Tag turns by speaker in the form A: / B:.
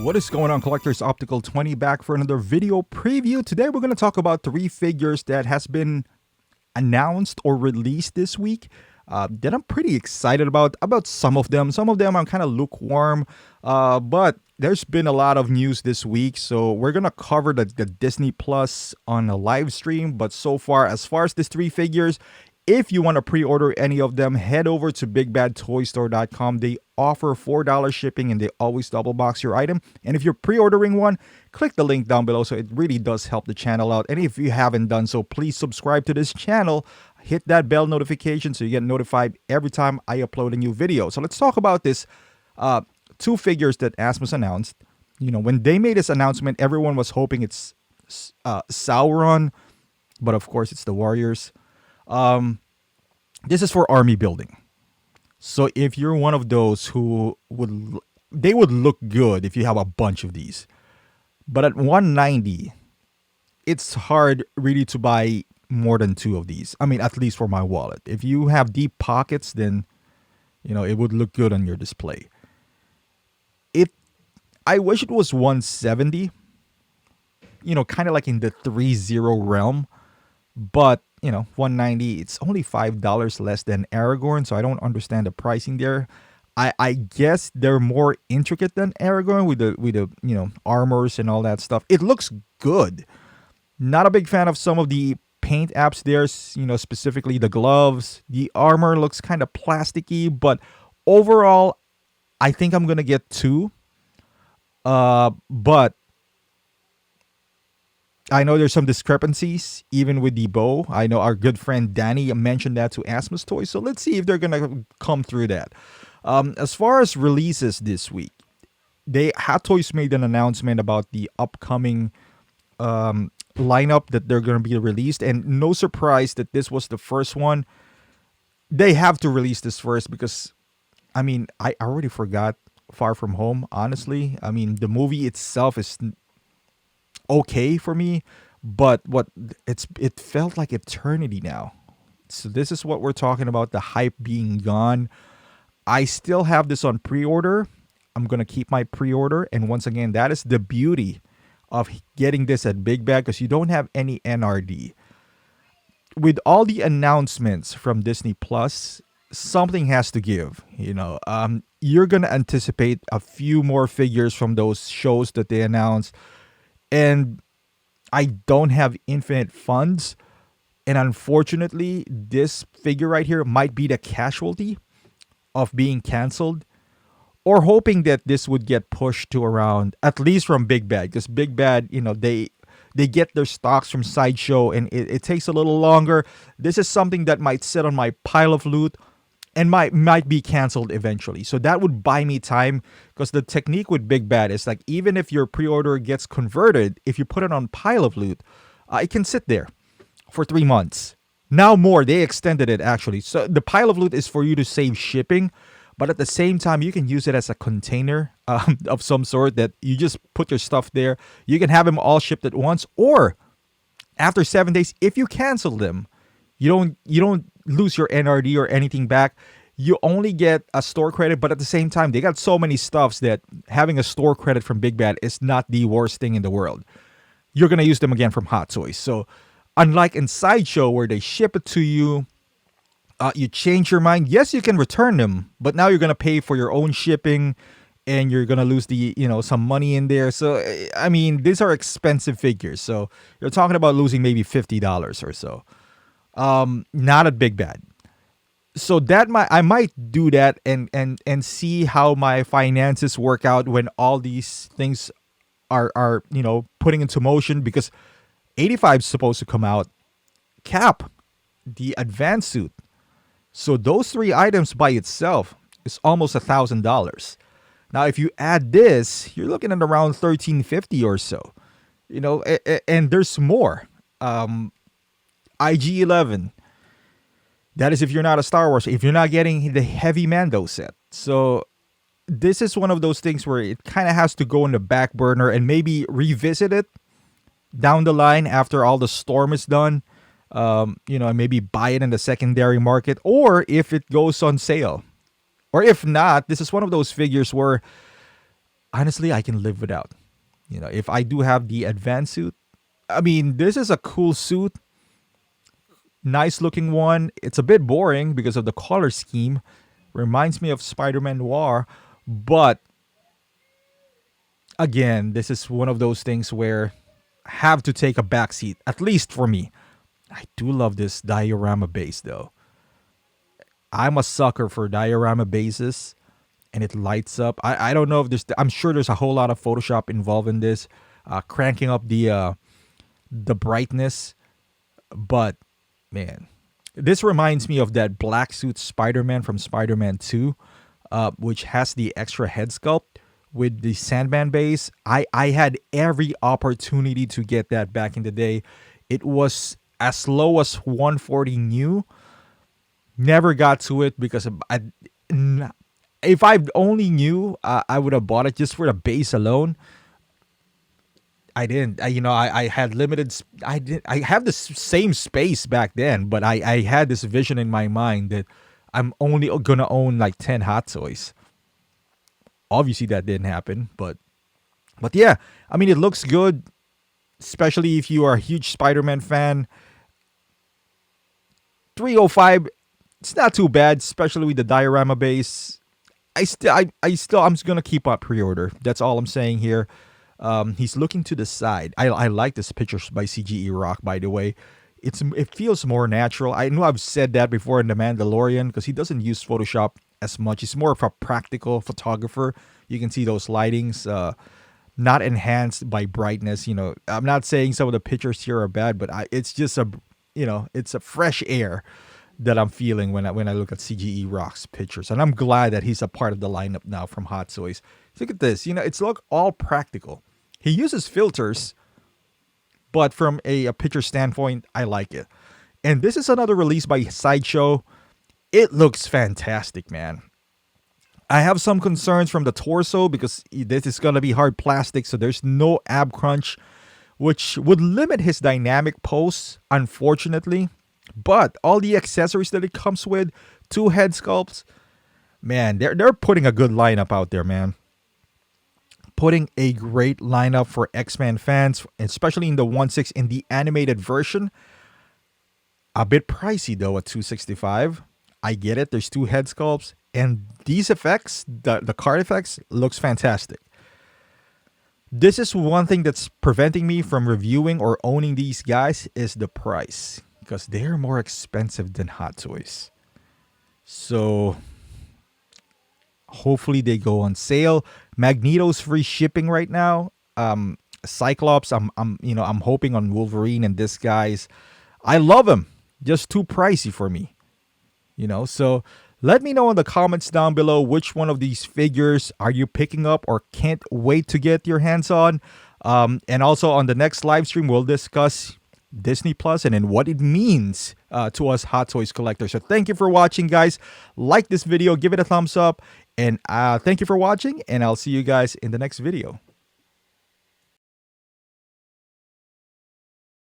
A: What is going on, collectors? Optical 20 back for another video preview. Today we're going to talk about three figures that has been announced or released this week that I'm pretty excited about some of them. Some of them I'm kind of lukewarm, but there's been a lot of news this week, so we're going to cover the Disney Plus on a live stream. But so far, as far as these three figures, if you want to pre-order any of them, head over to bigbadtoystore.com. They offer $4 shipping and they always double box your item. And if you're pre-ordering one, click the link down below. So it really does help the channel out. And if you haven't done so, please subscribe to this channel. Hit that bell notification so you get notified every time I upload a new video. So let's talk about this two figures that Asmus announced. You know, when they made this announcement, everyone was hoping it's Sauron, but of course it's the Warriors. This is for army building. So if you're one of those who they would look good if you have a bunch of these. But at $190, it's hard really to buy more than two of these. I mean, at least for my wallet. If you have deep pockets, then, you know, it would look good on your display. I wish it was $170, you know, kind of like in the 3-0 realm. But, you know, $190, it's only $5 less than Aragorn, so I don't understand the pricing there. I guess they're more intricate than Aragorn with the you know, armors and all that stuff. It looks good. Not a big fan of some of the paint apps there, you know, specifically the gloves. The armor looks kind of plasticky, but overall, I think I'm gonna get two. But I know there's some discrepancies even with the bow. I know our good friend Danny mentioned that to Asmus Toys, so let's see if they're gonna come through that. As far as releases this week, Hot Toys made an announcement about the upcoming lineup that they're gonna be released, and no surprise that this was the first one. They have to release this first because, I mean, I already forgot Far From Home. Honestly, I mean, the movie itself is okay for me, but it felt like eternity now. So this is what we're talking about, the hype being gone. I still have this on pre-order. I'm gonna keep my pre-order, and once again, that is the beauty of getting this at Big Bag, because you don't have any NRD. With all the announcements from Disney Plus, something has to give. You know, you're gonna anticipate a few more figures from those shows that they announced. And I don't have infinite funds. And unfortunately, this figure right here might be the casualty of being canceled. Or hoping that this would get pushed to around, at least from Big Bad. Because Big Bad, you know, they get their stocks from Sideshow, and it takes a little longer. This is something that might sit on my pile of loot and might be canceled eventually. So that would buy me time, because the technique with Big Bad is like, even if your pre-order gets converted, if you put it on pile of loot, it can sit there for 3 months. Now more, they extended it actually. So the pile of loot is for you to save shipping, but at the same time, you can use it as a container of some sort that you just put your stuff there. You can have them all shipped at once, or after 7 days, if you cancel them, you don't lose your NRD or anything back. You only get a store credit, but at the same time, they got so many stuffs that having a store credit from Big Bad is not the worst thing in the world. You're gonna use them again from Hot Toys. So unlike in Sideshow where they ship it to you, you change your mind. Yes, you can return them, but now you're gonna pay for your own shipping, and you're gonna lose the, you know, some money in there. So I mean, these are expensive figures. So you're talking about losing maybe $50 or so. Not at Big Bad. So I might do that and see how my finances work out when all these things are you know, putting into motion, because 85 is supposed to come out. Cap, the advanced suit. So those three items by itself is almost $1,000. Now, if you add this, you're looking at around $1,350 or so. You know, and there's more. IG-11. That is if you're not a Star Wars, if you're not getting the heavy Mando set. So this is one of those things where it kind of has to go in the back burner and maybe revisit it down the line after all the storm is done. You know, and maybe buy it in the secondary market, or if it goes on sale. Or if not, this is one of those figures where honestly, I can live without. You know, if I do have the advanced suit, I mean, this is a cool suit, nice looking one. It's a bit boring because of the color scheme. Reminds me of Spider-Man Noir, but again, this is one of those things where I have to take a backseat, at least for me. I do love this diorama base though. I'm a sucker for diorama bases and it lights up. I don't know if there's, I'm sure there's a whole lot of Photoshop involved in this, cranking up the brightness. But man, this reminds me of that black suit Spider-Man from Spider-Man 2, which has the extra head sculpt with the Sandman base. I had every opportunity to get that back in the day. It was as low as 140 new. Never got to it because if I only knew, I would have bought it just for the base alone. I didn't. I had limited. I did. I have the same space back then, but I had this vision in my mind that I'm only gonna own like 10 Hot Toys. Obviously, that didn't happen, but yeah, I mean, it looks good, especially if you are a huge Spider-Man fan. 305, it's not too bad, especially with the diorama base. I'm just gonna keep up pre-order. That's all I'm saying here. He's looking to the side. I like this picture by CGE Rock, by the way. It feels more natural. I know I've said that before in The Mandalorian because he doesn't use Photoshop as much. He's more of a practical photographer. You can see those lightings, not enhanced by brightness. You know, I'm not saying some of the pictures here are bad, but it's just it's a fresh air that I'm feeling when I look at CGE Rock's pictures, and I'm glad that he's a part of the lineup now from Hot Toys. Look at this. It's all practical. He uses filters, but from a picture standpoint, I like it. And this is another release by Sideshow. It looks fantastic, man. I have some concerns from the torso because this is going to be hard plastic, so there's no ab crunch, which would limit his dynamic pose, unfortunately. But all the accessories that it comes with, 2 head sculpts, man, they're putting a good lineup out there, man. Putting a great lineup for X-Men fans, especially in the 1/6 in the animated version. A bit pricey though at $265. I get it. There's 2 head sculpts, and these effects, the card effects, looks fantastic. This is one thing that's preventing me from reviewing or owning these guys is the price, because they're more expensive than Hot Toys. So hopefully they go on sale. Magneto's free shipping right now. Cyclops, I'm hoping on Wolverine and this guy's. I love him. Just too pricey for me. So let me know in the comments down below which one of these figures are you picking up or can't wait to get your hands on. And also on the next live stream, we'll discuss Disney Plus and then what it means to us Hot Toys collectors. So thank you for watching, guys. Like this video, give it a thumbs up, and thank you for watching, and I'll see you guys in the next video.